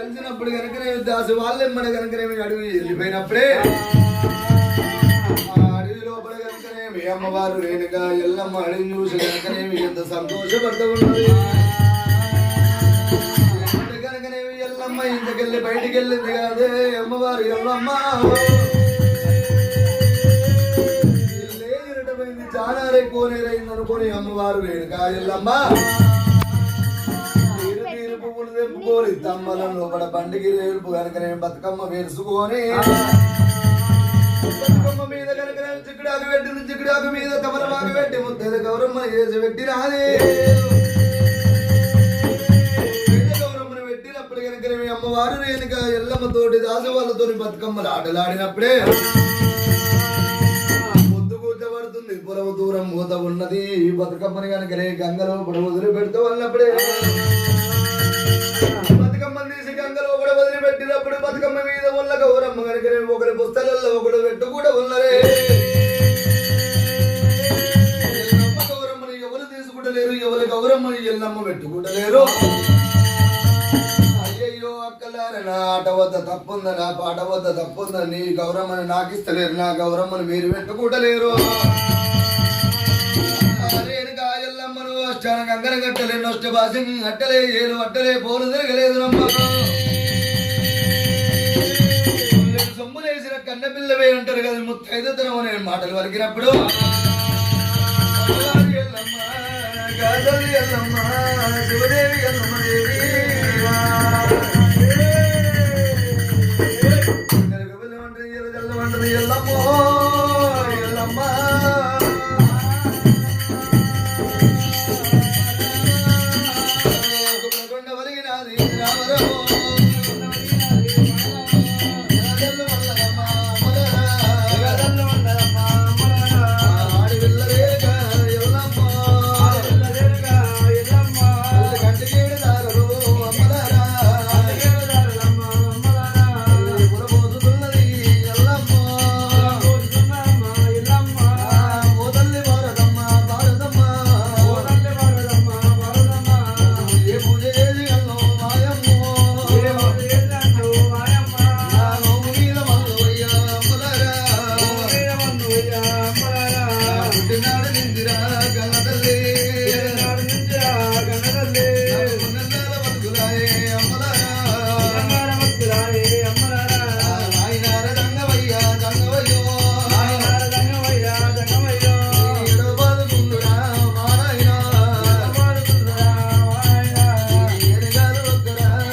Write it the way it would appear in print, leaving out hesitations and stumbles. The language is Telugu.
కలిసినప్పుడు కనుకనే దాసు వాళ్ళెమ్మడి కనుకనేమి అడవి వెళ్ళిపోయినప్పుడే ఆ అడవి లోపల కనుకనేమి అమ్మవారు రేణుగా ఎల్లమ్మ అడవి చూసి కనుకనేమి ఎంత సంతోషపడుతూ ఉన్నది. కనుకనేమి ఎల్లమ్మ ఇంతకెళ్ళి బయటికి వెళ్ళింది కాదే అమ్మవారు ఎల్లమ్మ లేనటమైంది చాలా రేకోనేరైంది అనుకుని అమ్మవారు రేణుగా ఎల్లమ్మ పువ్వులు తెంపుకొని తమ్మల లోపల బండికి రేపు కనుక బతుకమ్మ వేసుకొని బతుకమ్మ మీద కనుక చిక్కుడాకు పెట్టింది. చిక్కుడాకు మీద తమలపాకు పెట్టి ముద్దలు గౌరమ్మ చేసి పెట్టినది. గౌరమ్మను పెట్టినప్పుడు కనుక అమ్మవారు రేణుక ఎల్లమ్మ తోటి దాసు వాళ్ళతో బతుకమ్మలు ఆటలాడినప్పుడే ముద్దు కూర్చబడుతుంది. పొలవు దూరం మూత ఉన్నది. బతుకమ్మని కనుక గంగలో పొడవు వదిలి పెడుతూ ఉన్నప్పుడే బతుకమ్మని తీసి గంగలో ఒకడు వదిలిపెట్టినప్పుడు బతుకమ్మ మీద ఉన్న గౌరమ్మ కనుక ఒకరి పుస్తకాల్లో ఒకడు పెట్టు కూడా ఉన్నరే. గౌరమ్మని ఎవరు తీసుకుంటలేరు, ఎవరు గౌరమ్మని ఎల్లమ్మ పెట్టుకుంటలేరు. అయ్యయ్యో అక్కలారా నా ఆట వద్ద తప్పుందా, నా పాట వద్ద తప్పుందా, నీ గౌరమ్మని నాకు ఇస్తలేరు, నా గౌరమ్మని మీరు పెట్టుకుంటలేరు. గంగన కట్టలే నొష్ట భాష అట్టలే ఏలు అట్టలే పోలు తిరగలేదు నమ్మ. సొమ్ములేసిన కన్న పిల్లవే అంటారు కదా ముత్తైదుతనం అనే మాటలు వలికినప్పుడు శివదేవి ఎల్లమ్మ దేవి ఎల్లమ్మో ఎల్లమ్మ గన్నదల్లే